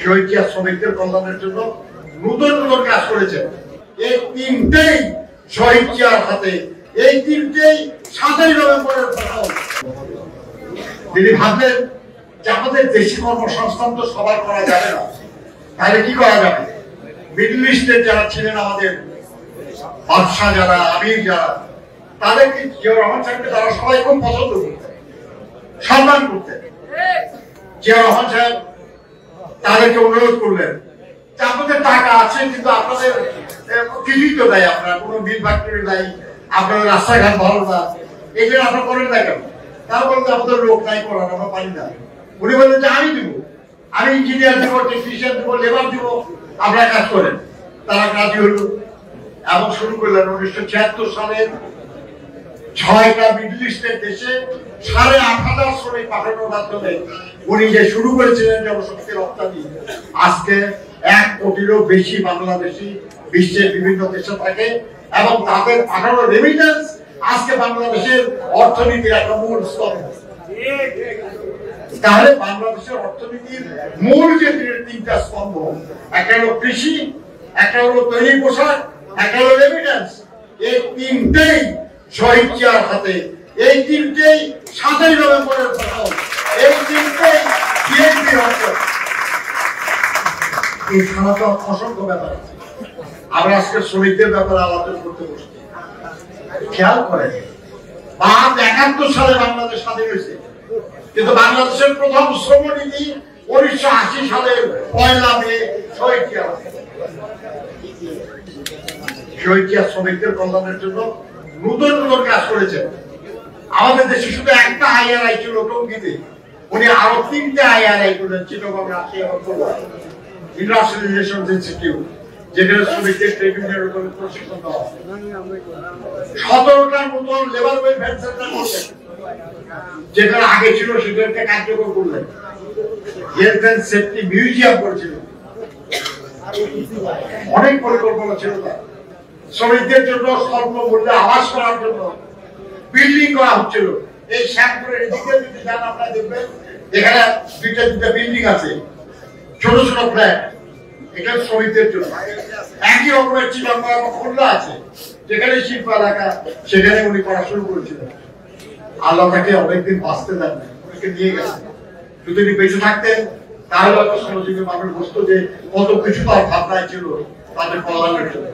শহীদ জিয়া শ্রমিকদের কল্যাণের জন্য নতুন নতুন কাজ করেছেন। এই তিনটেই শহীদ জিয়ার হাতে, এই তিনটেই 7ই নভেম্বরের প্রথম। তিনি ভাবলেন যে আমাদের দেশি কর্মসংস্থান তো সবার করা যাবে না, তাহলে কি করা যাবে? মিডল ইস্টের যারা ছিলেন আমাদের বাদশাহ, যারা আমির, যারা তাদেরকে জিয়াউর রহমান সাহেবকে তারা সবাই খুব পছন্দ করতেন, সম্মান করতেন। জিয়াউর রহমান সাহেব তাদেরকে অনুরোধ করলেন যে আপনাদের টাকা আছে, কিন্তু আপনাদের কিছুই তো দেয়, আপনারা কোনো মিল ফ্যাক্টরি নাই, আপনাদের রাস্তাঘাট ভালো না, এগুলো আপনারা করেন না কেন? তারা বলতে আমাদের লোক নাই করার, আমরা পারি না। উনি বললেন যে আমি দিব, আমি ইঞ্জিনিয়ার দিব, টেকনিশিয়ান দিব, লেবার দিব, আপনারা কাজ করেন। তারা কাজই হলো এবং শুরু করলেন 1976 সালে 6টা মিডল ইস্টের দেশে 8,500 শ্রমিক পাঠানোর মাধ্যমে উনি যে শুরু করেছিলেন জনশক্তি রপ্তানি। আজকে 1 কোটিরও বেশি বাংলাদেশি বিশ্বের বিভিন্ন দেশে থাকে এবং তাদের পাঠানো রেমিটেন্স আজকে বাংলাদেশের অর্থনীতির একটা মূল স্তম্ভ। তাহলে বাংলাদেশের অর্থনীতির মূল যে 3টা স্তম্ভ, একটা হলো কৃষি, একটা হলো তৈরি পোশাক, একটা হলো রেমিটেন্স, এই তিনটেই শহীদ জিয়ার হাতে, এই তিনটেই 7ই নভেম্বরের প্রথম, এই তিনটেই বিএনপির হাতে। এই খেলাটা অসংখ্য ব্যাপার আছে। আমরা আজকে শ্রমিকদের ব্যাপারে আলোচনা করতে বসছি। খেয়াল করেন 71 সালে বাংলাদেশ স্বাধীন হয়েছে, কিন্তু বাংলাদেশের প্রথম শ্রমনীতি 1980 সালের 1 মে শহীদ জিয়া। শহীদ জিয়া শ্রমিকদের কল্যাণের জন্য নতুন নতুন কাজ করেছেন। আমাদের দেশে শুধু একটা আইআরআই ছিল টঙ্গীতে, উনি আরো 3টে আইআরআই করলেন, চিটাগং, রাজশাহী এবং খুলনা। ইন্ডাস্ট্রিয়াল রিলেশনস ইনস্টিটিউট, যেখানে শ্রমিকদের ট্রেড ইউনিয়নের উপর প্রশিক্ষণ দেওয়া হয়। 17টার মতন লেবার ওয়েলফেয়ার সেন্টার করলেন, যেখানে আগে ছিল সেটাকে কার্যকর করলেন। হেলথ এন্ড সেফটি মিউজিয়াম করেছিলেন। অনেক পরিকল্পনা ছিল তার। শ্রমিকদের জন্য স্বল্প মূল্যে আবাস করার জন্য বিল্ডিং করা হচ্ছিল। এই শ্যামপুরের দিকে যদি যান আপনারা দেখবেন এখানে 2টা বিল্ডিং আছে, ছোট ছোট ফ্ল্যাট, এটা শ্রমিকদের জন্য। একই রকমের চিটাগং এবং খুলনা আছে, যেখানে শিল্প এলাকা, সেখানে উনি করা শুরু করেছিলেন। আল্লাহ তাকে অনেকদিন বাঁচতে দেন, উনিকে নিয়ে গেছেন। যদি উনি বেঁচে থাকতেন তাহলে হয়তো শ্রমজীবী মানুষ বুঝতো যে কত কিছু তার ভাবনায় ছিল তাদের কল্যাণের জন্য।